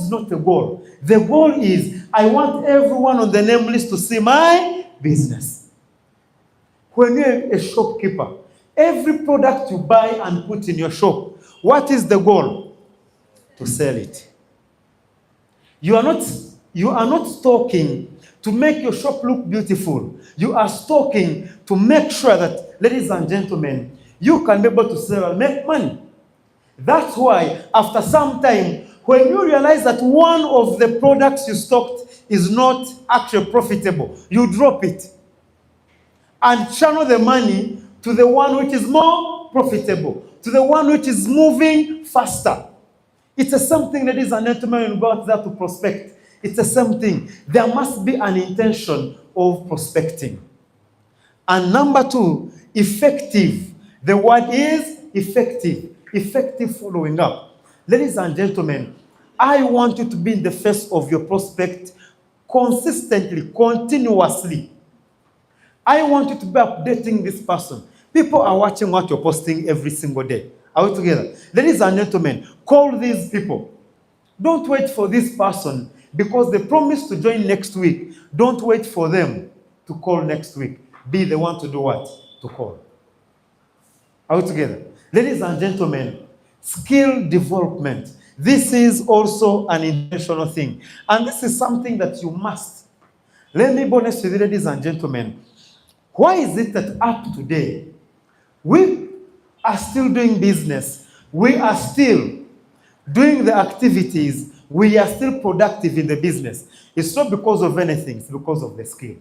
is not the goal. The goal is, I want everyone on the name list to see my business. When you're a shopkeeper, every product you buy and put in your shop, what is the goal? To sell it. You are not stocking to make your shop look beautiful. You are stocking to make sure that, ladies and gentlemen, you can be able to sell and make money. That's why, after some time, when you realize that one of the products you stocked is not actually profitable, you drop it and channel the money to the one which is more profitable, to the one which is moving faster. It's the same thing, ladies and gentlemen, when you go out there to prospect. It's the same thing. There must be an intention of prospecting. And number two, effective. The word is effective. Effective following up. Ladies and gentlemen, I want you to be in the face of your prospect consistently, continuously. I want you to be updating this person. People are watching what you're posting every single day. Are we together? Ladies and gentlemen, call these people. Don't wait for this person because they promised to join next week. Don't wait for them to call next week. Be the one to do what? To call. Are we together? Ladies and gentlemen, skill development. This is also an intentional thing. And this is something that you must. Let me be honest with you, ladies and gentlemen. Why is it that up today, we are still doing business, we are still doing the activities, we are still productive in the business? It's not because of anything, it's because of the skill.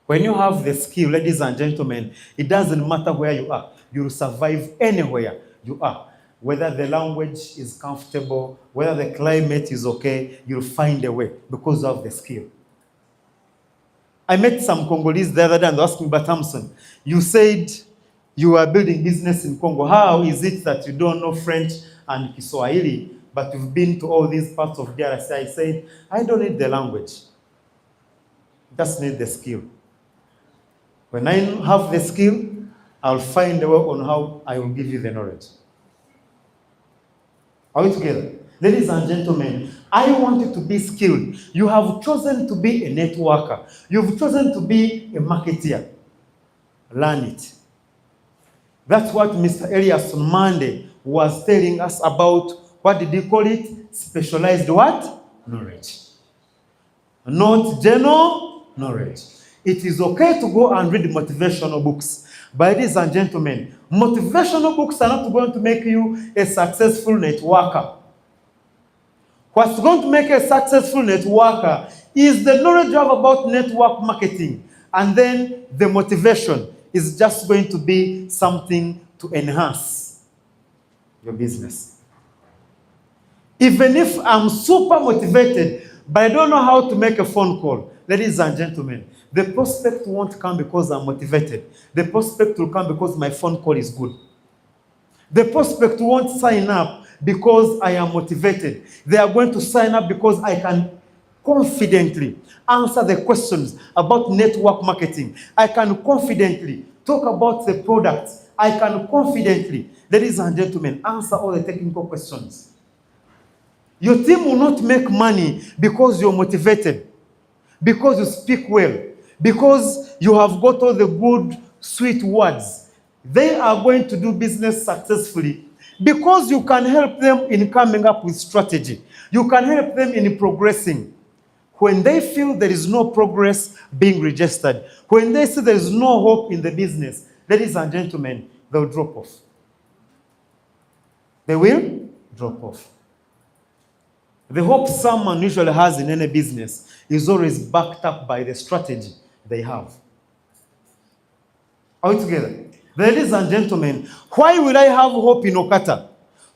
When you have the skill, ladies and gentlemen, it doesn't matter where you are. You will survive anywhere you are. Whether the language is comfortable, whether the climate is okay, you'll find a way because of the skill. I met some Congolese the other day and they asked me, but Thompson, you said you are building business in Congo. How is it that you don't know French and Kiswahili, but you've been to all these parts of DRC? I said, I don't need the language. Just need the skill. When I have the skill, I'll find a way on how I will give you the knowledge. Are we together? Ladies and gentlemen, I want you to be skilled. You have chosen to be a networker. You've chosen to be a marketeer. Learn it. That's what Mr. Elias on Monday was telling us about. What did he call it? Specialized what? Knowledge. Not general knowledge. It is okay to go and read motivational books. But ladies and gentlemen, motivational books are not going to make you a successful networker. What's going to make a successful networker is the knowledge you have about network marketing. And then the motivation is just going to be something to enhance your business. Even if I'm super motivated, but I don't know how to make a phone call, ladies and gentlemen, the prospect won't come because I'm motivated. The prospect will come because my phone call is good. The prospect won't sign up because I am motivated. They are going to sign up because I can confidently answer the questions about network marketing. I can confidently talk about the products. I can confidently, ladies and gentlemen, answer all the technical questions. Your team will not make money because you're motivated, because you speak well, because you have got all the good, sweet words. They are going to do business successfully because you can help them in coming up with strategy. You can help them in progressing. When they feel there is no progress being registered, when they see there is no hope in the business, ladies and gentlemen, they'll drop off. They will drop off. The hope someone usually has in any business is always backed up by the strategy they have. Are we together? Ladies and gentlemen, why will I have hope in OQATA?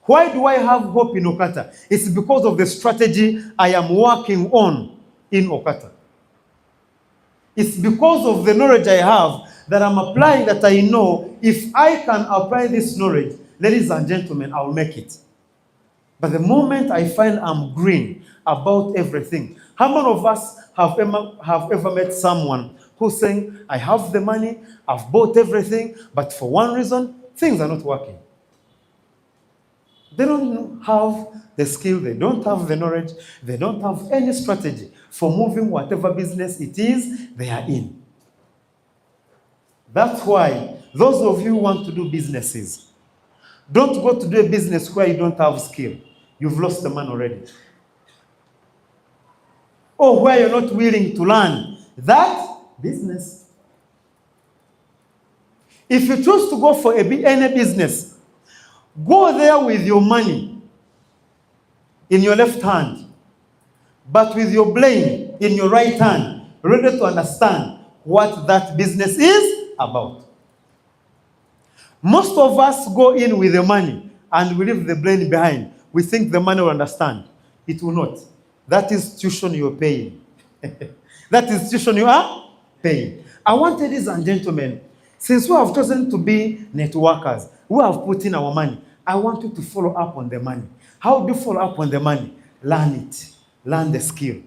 Why do I have hope in OQATA? It's because of the strategy I am working on in OQATA. It's because of the knowledge I have that I'm applying, that I know if I can apply this knowledge, ladies and gentlemen, I'll make it. But the moment I find I'm green about everything, how many of us have ever met someone who's saying, I have the money, I've bought everything, but for one reason, things are not working? They don't have the skill, they don't have the knowledge, they don't have any strategy for moving whatever business it is they are in. That's why those of you who want to do businesses, don't go to do a business where you don't have skill. You've lost the man already. Or where you're not willing to learn that business. If you choose to go for any business, go there with your money in your left hand, but with your brain in your right hand, ready to understand what that business is about. Most of us go in with the money and we leave the brain behind. We think the money will understand. It will not. That is tuition you're paying. That is tuition you are paying. I want, ladies and gentlemen, since we have chosen to be networkers, we have put in our money. I want you to follow up on the money. How do you follow up on the money? Learn it. Learn the skill.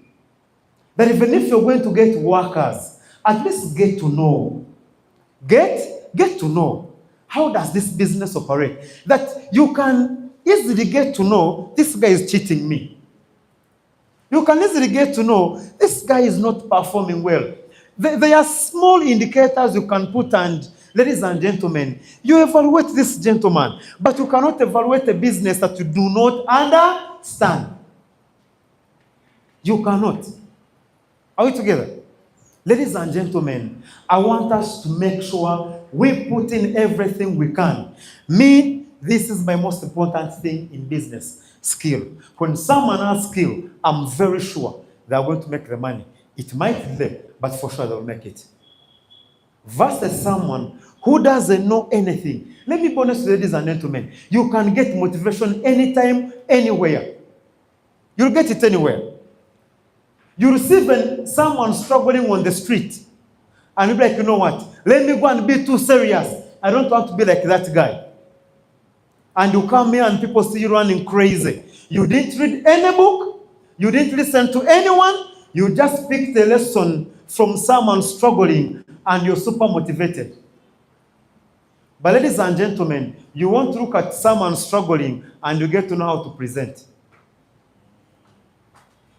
That even if you're going to get workers, at least get to know. Get to know. How does this business operate? That you can easily get to know, this guy is cheating me. You can easily get to know, this guy is not performing well. There are small indicators you can put, and ladies and gentlemen, you evaluate this gentleman, but you cannot evaluate a business that you do not understand. You cannot. Are we together? Ladies and gentlemen, I want us to make sure we put in everything we can. Me, this is my most important thing in business, skill. When someone has skill, I'm very sure they're going to make the money. It might be there, but for sure they'll make it. Versus someone who doesn't know anything. Let me be honest, ladies and gentlemen. You can get motivation anytime, anywhere. You'll get it anywhere. You'll see when someone struggling on the street, and you'll be like, you know what? Let me go and be too serious. I don't want to be like that guy. And you come here and people see you running crazy. You didn't read any book. You didn't listen to anyone. You just picked a lesson from someone struggling and you're super motivated. But ladies and gentlemen, you want to look at someone struggling and you get to know how to present.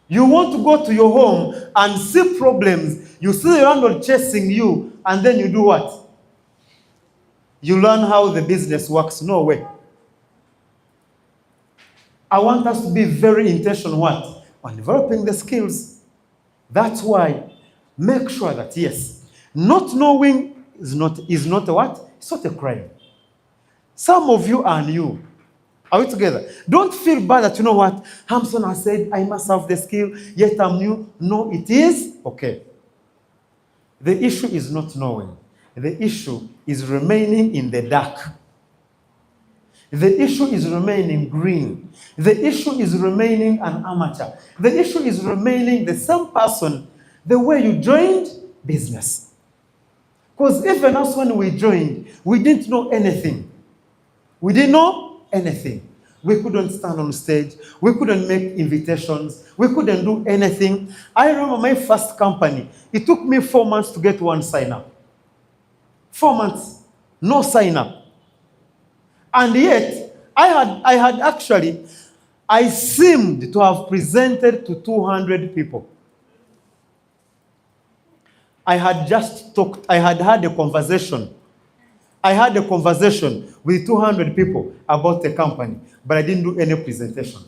You want to go to your home and see problems. You see the landlord chasing you, and then you do what? You learn how the business works. No way. I want us to be very intentional what? On developing the skills. That's why make sure that, yes, not knowing is not a what? It's not a crime. Some of you are new. Are we together? Don't feel bad that, you know what, Hamson has said, I must have the skill, yet I'm new. No, it is okay. The issue is not knowing. The issue is remaining in the dark. The issue is remaining green. The issue is remaining an amateur. The issue is remaining the same person the way you joined business. Because even us when we joined, we didn't know anything. We didn't know anything. We couldn't stand on stage. We couldn't make invitations. We couldn't do anything. I remember my first company. It took me 4 months to get one sign-up. 4 months. No sign-up. And yet, I seemed to have presented to 200 people. I had had a conversation. I had a conversation with 200 people about the company, but I didn't do any presentation.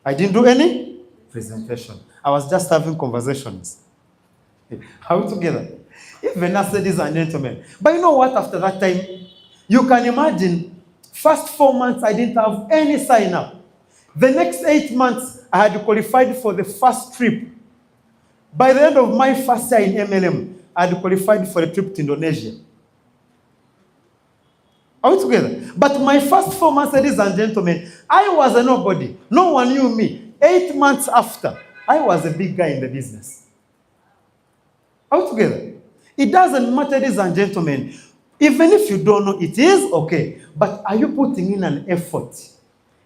I didn't do any presentation. I was just having conversations. Are we together? Even as ladies and gentlemen. But you know what, after that time, you can imagine, first 4 months, I didn't have any sign-up. The next 8 months, I had qualified for the first trip. By the end of my first year in MLM, I had qualified for a trip to Indonesia. Are we together? But my first 4 months, ladies and gentlemen, I was a nobody. No one knew me. 8 months after, I was a big guy in the business. Are we together? It doesn't matter, ladies and gentlemen. Even if you don't know, it is okay. But are you putting in an effort,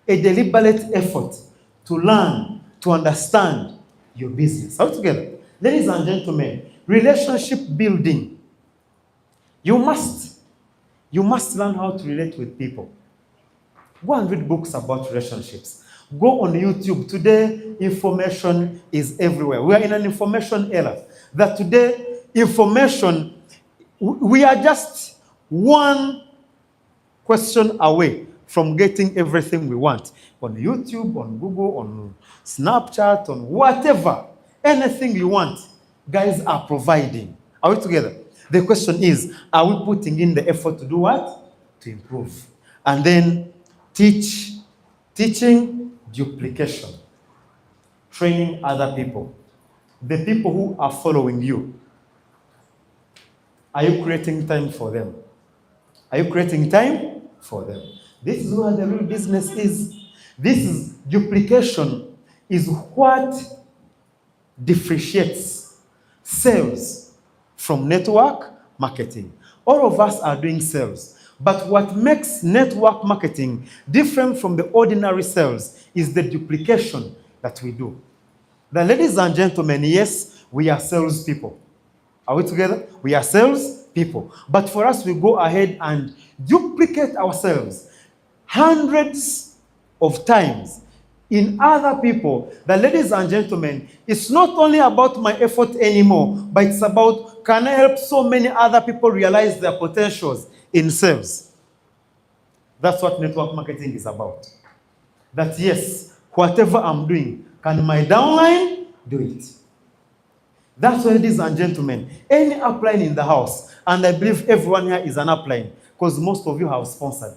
a deliberate effort to learn, to understand your business? Are we together? Ladies and gentlemen, relationship building. You must learn how to relate with people. Go and read books about relationships. Go on YouTube. Today, information is everywhere. We are in an information era. That today, information, we are just one question away from getting everything we want. On YouTube, on Google, on Snapchat, on whatever. Anything you want, guys are providing. Are we together? The question is, are we putting in the effort to do what? To improve. And then teaching duplication. Training other people. The people who are following you. Are you creating time for them? Are you creating time for them? This is where the real business is. This is duplication is what differentiates sales from network marketing. All of us are doing sales, but what makes network marketing different from the ordinary sales is the duplication that we do. Now, ladies and gentlemen, yes, we are salespeople. Are we together? We are salespeople. But for us, we go ahead and duplicate ourselves hundreds of times in other people. That, ladies and gentlemen, it's not only about my effort anymore, but it's about, can I help so many other people realize their potentials in sales? That's what network marketing is about. That yes, whatever I'm doing, can my downline do it? That's why, ladies and gentlemen, any upline in the house, and I believe everyone here is an upline, because most of you have sponsored.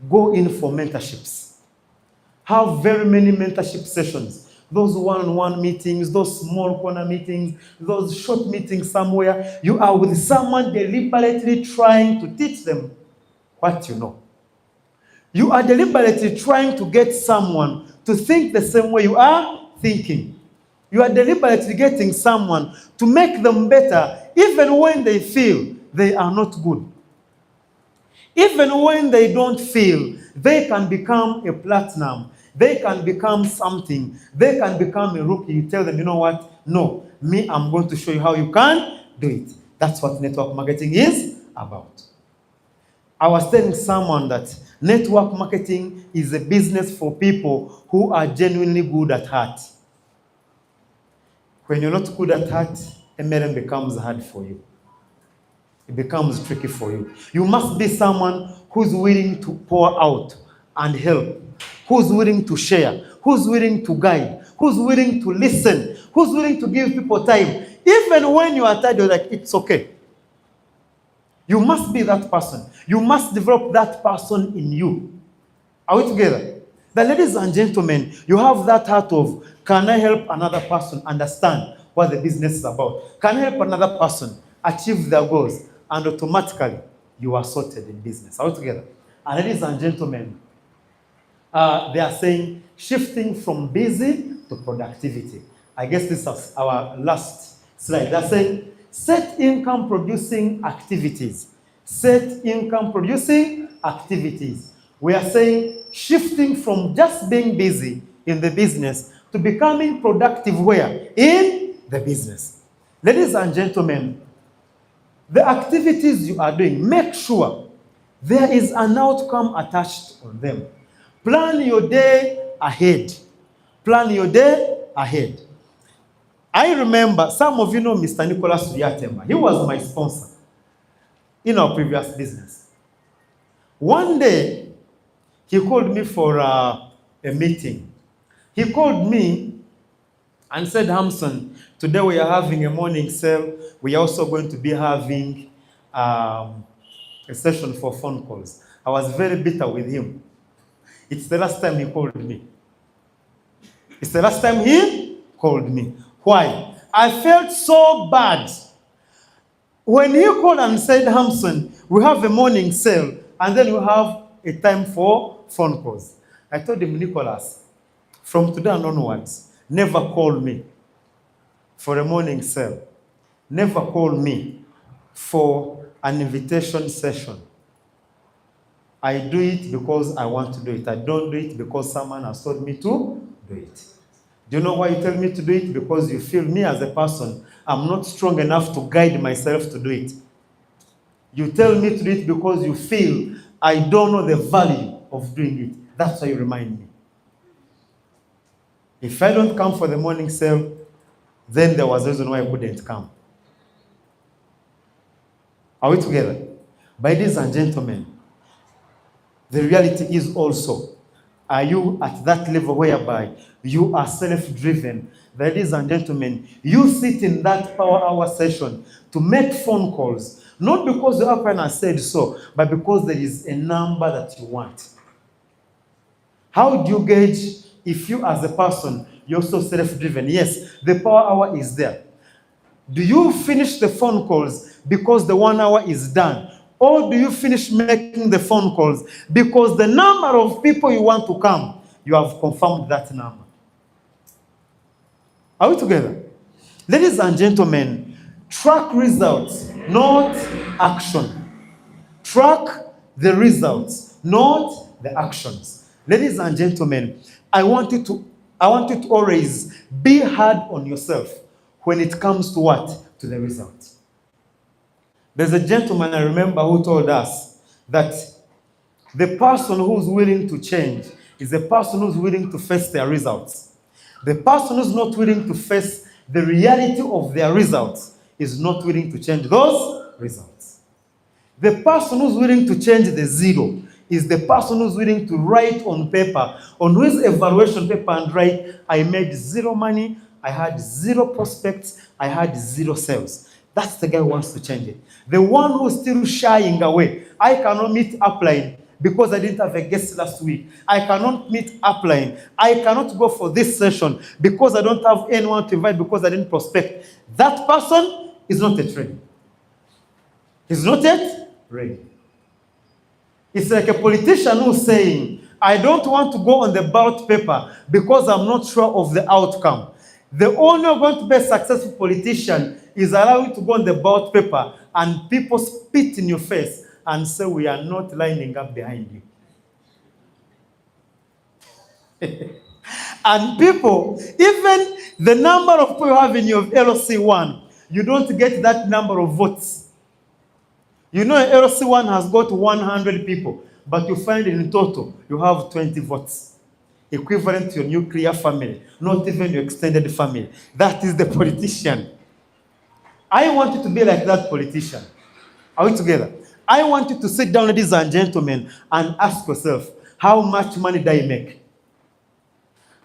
Go in for mentorships. Have very many mentorship sessions. Those one-on-one meetings, those small corner meetings, those short meetings somewhere. You are with someone deliberately trying to teach them what you know. You are deliberately trying to get someone to think the same way you are thinking. You are deliberately getting someone to make them better, even when they feel they are not good. Even when they don't feel they can become a platinum, they can become something, they can become a rookie. You tell them, you know what? No, me, I'm going to show you how you can do it. That's what network marketing is about. I was telling someone that network marketing is a business for people who are genuinely good at heart. When you're not good at heart, MLM becomes hard for you. It becomes tricky for you. You must be someone who's willing to pour out and help, who's willing to share, who's willing to guide, who's willing to listen, who's willing to give people time. Even when you are tired, you're like, it's okay. You must be that person. You must develop that person in you. Are we together? The ladies and gentlemen, you have that heart of, can I help another person understand what the business is about? Can I help another person achieve their goals? And automatically, you are sorted in business. Are we together? And ladies and gentlemen, they are saying, shifting from busy to productivity. I guess this is our last slide. They're saying, set income producing activities. Set income producing activities. We are saying, shifting from just being busy in the business to becoming productive where? In the business. Ladies and gentlemen, the activities you are doing, make sure there is an outcome attached on them. Plan your day ahead. Plan your day ahead. I remember, some of you know Mr. Nicholas Riatemba. He was my sponsor in our previous business. One day, he called me for a meeting. He called me and said, Hamson, today we are having a morning sale. We are also going to be having a session for phone calls. I was very bitter with him. It's the last time he called me. It's the last time he called me. Why? I felt so bad. When he called and said, Hamson, we have a morning sale, and then we have a time for phone calls. I told him, Nicholas, from today onwards, never call me for a morning sale. Never call me for an invitation session. I do it because I want to do it. I don't do it because someone has told me to do it. Do you know why you tell me to do it? Because you feel me as a person, I'm not strong enough to guide myself to do it. You tell me to do it because you feel I don't know the value of doing it. That's why you remind me. If I don't come for the morning sale, then there was a reason why I couldn't come. Are we together? Ladies and gentlemen, the reality is also, are you at that level whereby you are self-driven? Ladies and gentlemen, you sit in that power hour session to make phone calls, not because the upper said so, but because there is a number that you want. How do you gauge if you as a person, you're so self-driven? Yes, the power hour is there. Do you finish the phone calls because the 1 hour is done? Or do you finish making the phone calls because the number of people you want to come, you have confirmed that number? Are we together? Ladies and gentlemen, track results, not action. Track the results, not the actions. Ladies and gentlemen, I want you to always be hard on yourself when it comes to what? To the result. There's a gentleman I remember who told us that the person who's willing to change is the person who's willing to face their results. The person who's not willing to face the reality of their results is not willing to change those results. The person who's willing to change the zero is the person who's willing to write on paper, on his evaluation paper, and write, I made zero money, I had zero prospects, I had zero sales. That's the guy who wants to change it. The one who's still shying away. I cannot meet upline because I didn't have a guest last week. I cannot meet upline. I cannot go for this session because I don't have anyone to invite because I didn't prospect. That person is not yet ready. He's not yet ready. It's like a politician who's saying, I don't want to go on the ballot paper because I'm not sure of the outcome. The only way going to be a successful politician is allow you to go on the ballot paper and people spit in your face and say, we are not lining up behind you. And people, even the number of people you have in your LOC1, you don't get that number of votes. You know, LOC1 has got 100 people, but you find in total, you have 20 votes. Equivalent to your nuclear family, not even your extended family. That is the politician. I want you to be like that politician. Are we together? I want you to sit down, ladies and gentlemen, and ask yourself, how much money do I make?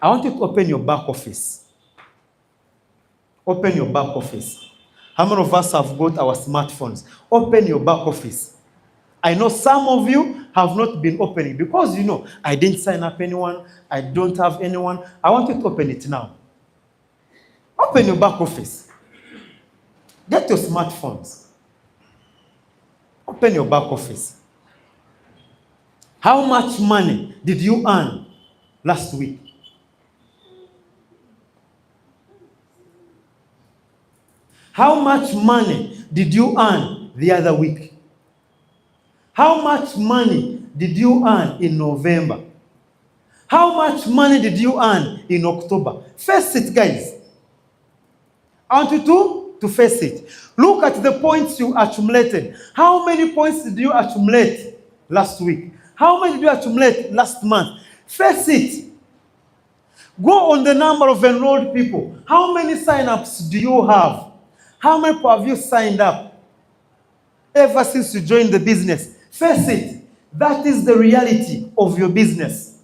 I want you to open your back office. Open your back office. How many of us have got our smartphones? Open your back office. I know some of you have not been opening because, you know, I didn't sign up anyone. I don't have anyone. I want you to open it now. Open your back office. Get your smartphones. Open your back office. How much money did you earn last week? How much money did you earn the other week? How much money did you earn in November? How much money did you earn in October? Face it, guys. I want you to face it. Look at the points you accumulated. How many points did you accumulate last week? How many did you accumulate last month? Face it. Go on the number of enrolled people. How many sign-ups do you have? How many people have you signed up ever since you joined the business? Face it. That is the reality of your business.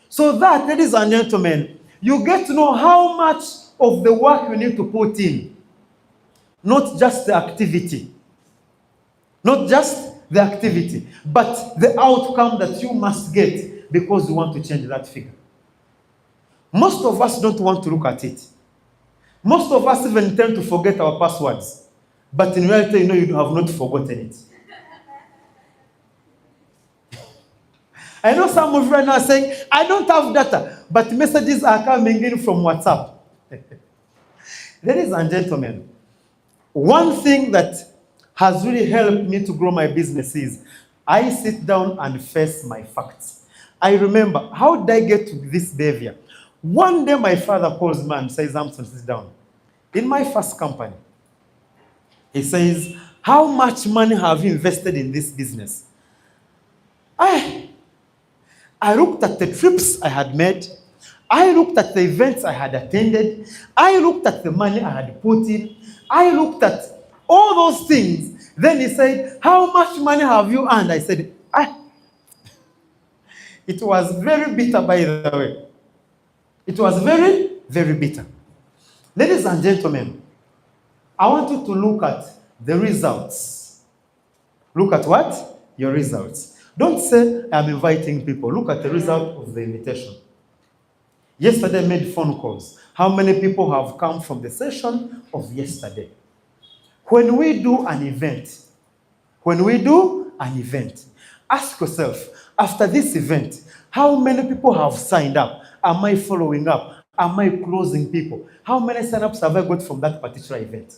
So that, ladies and gentlemen, you get to know how much of the work you need to put in. Not just the activity. Not just the activity, but the outcome that you must get because you want to change that figure. Most of us don't want to look at it. Most of us even tend to forget our passwords. But in reality, you know, you have not forgotten it. I know some of you right now are saying, I don't have data, but messages are coming in from WhatsApp. Ladies and gentlemen, one thing that has really helped me to grow my business is I sit down and face my facts. I remember, how did I get to this behavior? One day my father calls me and says, Samson, sit down. In my first company, he says, how much money have you invested in this business? I I looked at the trips I had made. I looked at the events I had attended. I looked at the money I had put in. I looked at all those things. Then he said, how much money have you earned? I said, it was very bitter, by the way. It was very, very bitter. Ladies and gentlemen, I want you to look at the results. Look at what? Your results. Don't say, I'm inviting people. Look at the result of the invitation. Yesterday I made phone calls. How many people have come from the session of yesterday? When we do an event, ask yourself, after this event, how many people have signed up? Am I following up? Am I closing people? How many sign-ups have I got from that particular event?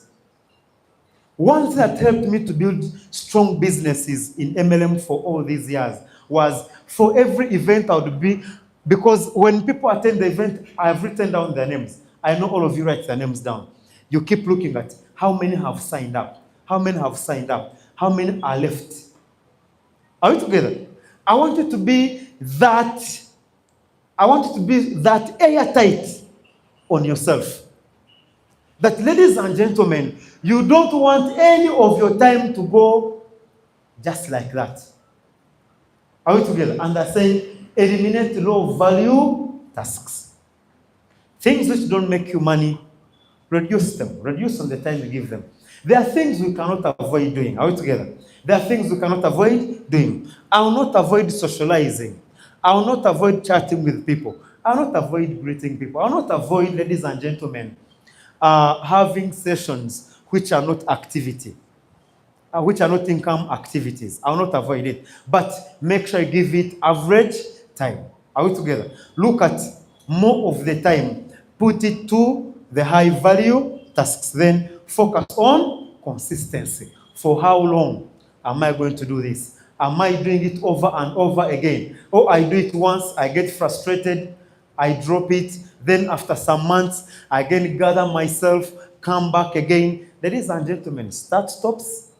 One thing that helped me to build strong businesses in MLM for all these years was for every event I would be, because when people attend the event, I have written down their names. I know all of you write their names down. You keep looking at how many have signed up, how many have signed up, how many are left. Are we together? I want you to be that airtight on yourself. That, ladies and gentlemen, you don't want any of your time to go just like that. Are we together? And they're saying, eliminate low value tasks. Things which don't make you money, reduce them. Reduce on the time you give them. There are things we cannot avoid doing. Are we together? There are things we cannot avoid doing. I will not avoid socializing. I will not avoid chatting with people. I will not avoid greeting people. I will not avoid, ladies and gentlemen, having sessions which are not activity, which are not income activities. I will not avoid it. But make sure you give it average time. Are we together? Look at more of the time. Put it to the high value tasks. Then focus on consistency. For how long am I going to do this? Am I doing it over and over again? Or I do it once, I get frustrated, I drop it. Then after some months, I again gather myself, come back again. Ladies and gentlemen, start-stops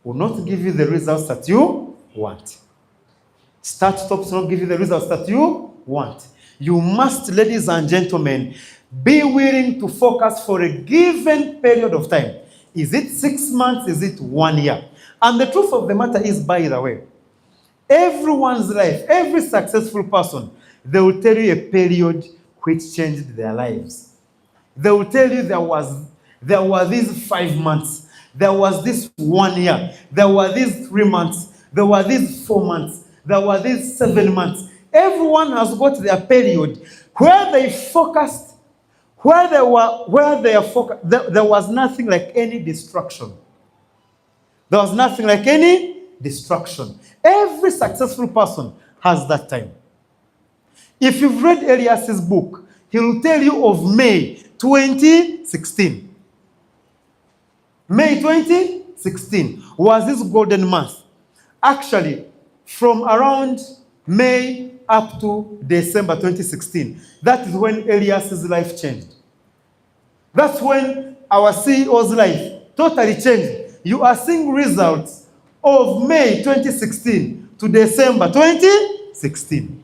will not give you the results that you want. Start-stops will not give you the results that you want. You must, ladies and gentlemen, be willing to focus for a given period of time. Is it 6 months? Is it 1 year? And the truth of the matter is, by the way, everyone's life, every successful person, they will tell you a period which changed their lives. They will tell you there were these 5 months, there was this 1 year, there were these 3 months, there were these 4 months, there were these 7 months. Everyone has got their period where they focused, there was nothing like any distraction. There was nothing like any distraction. Every successful person has that time. If you've read Elias's book, he will tell you of May 2016. May 2016 was this golden month. Actually, from around May up to December 2016, that is when Elias's life changed. That's when our CEO's life totally changed. You are seeing results of May 2016 to December 2016.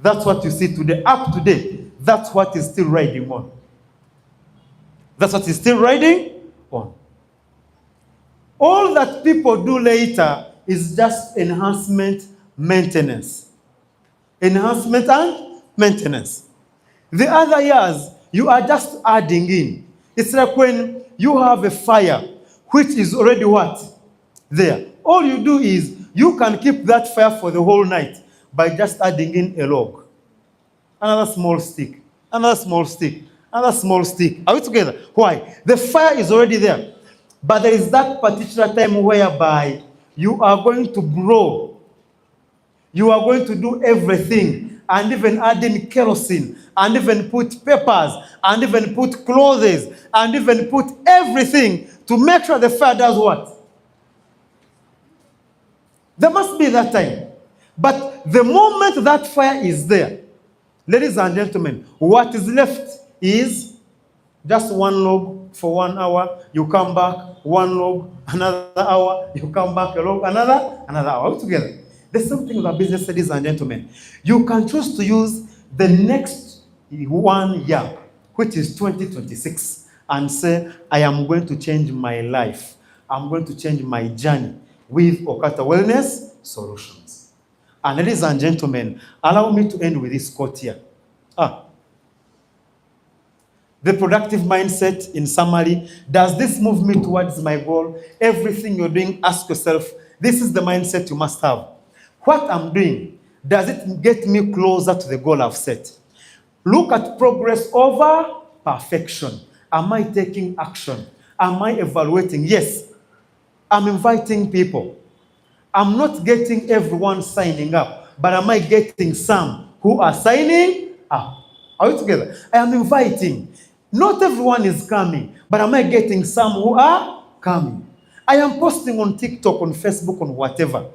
That's what you see today, up to date. That's what is still riding on. That's what is still riding on. All that people do later is just enhancement, maintenance. Enhancement and maintenance. The other years, you are just adding in. It's like when you have a fire, which is already what? There. All you do is, you can keep that fire for the whole night by just adding in a log. Another small stick. Another small stick. Another small stick. Are we together? Why? The fire is already there. But there is that particular time whereby you are going to grow. You are going to do everything, and even add in kerosene, and even put peppers, and even put clothes, and even put everything to make sure the fire does what? There must be that time. But the moment that fire is there, ladies and gentlemen, what is left is just one log for 1 hour, you come back, one log, another hour, you come back a log, another hour. All together. The same thing with our business, ladies and gentlemen. You can choose to use the next 1 year, which is 2026, and say, I am going to change my life. I'm going to change my journey with OQATA Wellness Solutions. And ladies and gentlemen, allow me to end with this quote here. The productive mindset, in summary, does this move me towards my goal? Everything you're doing, ask yourself, this is the mindset you must have. What I'm doing, does it get me closer to the goal I've set? Look at progress over perfection. Am I taking action? Am I evaluating? Yes, I'm inviting people. I'm not getting everyone signing up, but am I getting some who are signing up? Are we together? I am inviting. Not everyone is coming, but am I getting some who are coming? I am posting on TikTok, on Facebook, on whatever.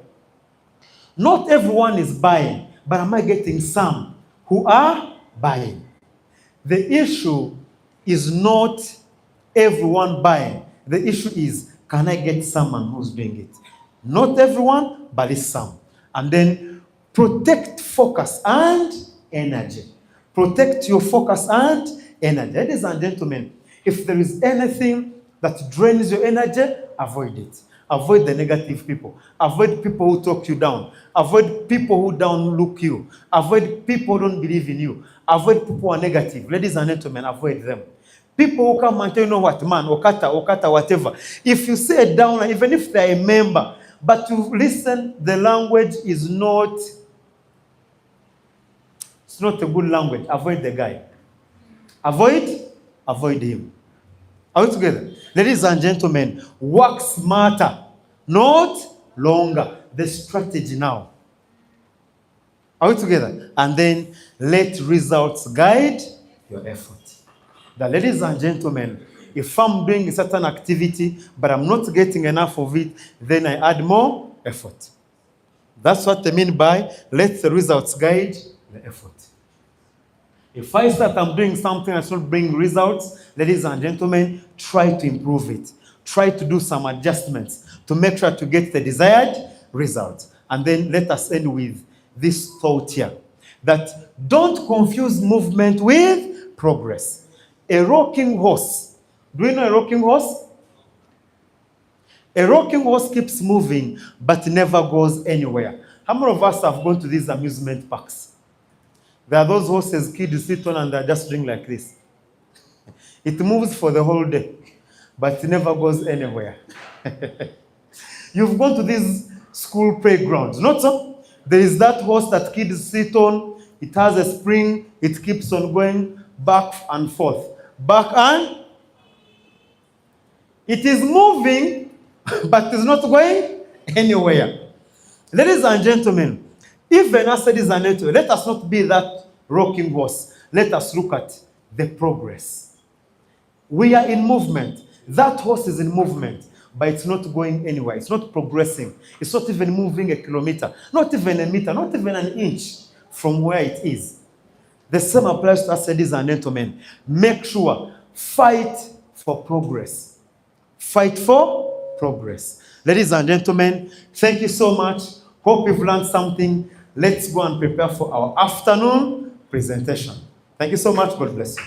Not everyone is buying, but am I getting some who are buying? The issue is not everyone buying. The issue is, can I get someone who's doing it? Not everyone, but it's some. And then protect focus and energy. Protect your focus and energy. Ladies and gentlemen, if there is anything that drains your energy, avoid it. Avoid the negative people. Avoid people who talk you down. Avoid people who downlook you. Avoid people who don't believe in you. Avoid people who are negative. Ladies and gentlemen, avoid them. People who come and tell you know what, man, OQATA, whatever. If you say a downer, even if they're a member, but you listen, the language is not, it's not a good language. Avoid the guy. Avoid him. Are we together? Ladies and gentlemen, work smarter, not longer. The strategy now. Are we together? And then let results guide your effort. That, ladies and gentlemen, if I'm doing a certain activity, but I'm not getting enough of it, then I add more effort. That's what I mean by let the results guide the effort. If I start I'm doing something that's not bringing results, ladies and gentlemen, try to improve it. Try to do some adjustments to make sure to get the desired result. And then let us end with this thought here, that don't confuse movement with progress. A rocking horse. Do you know a rocking horse? A rocking horse keeps moving, but never goes anywhere. How many of us have gone to these amusement parks? There are those horses kids sit on and they're just doing like this. It moves for the whole day, but it never goes anywhere. You've gone to these school playgrounds, not so? There is that horse that kids sit on. It has a spring. It keeps on going back and forth. Back and... It is moving, but it's not going anywhere. Ladies and gentlemen, even as ladies and gentlemen, let us not be that rocking horse. Let us look at the progress. We are in movement. That horse is in movement, but it's not going anywhere. It's not progressing. It's not even moving a kilometer, not even a meter, not even an inch from where it is. The same applies to us, ladies and gentlemen. Make sure, fight for progress. Fight for progress. Ladies and gentlemen, thank you so much. Hope you've learned something. Let's go and prepare for our afternoon presentation. Thank you so much. God bless you.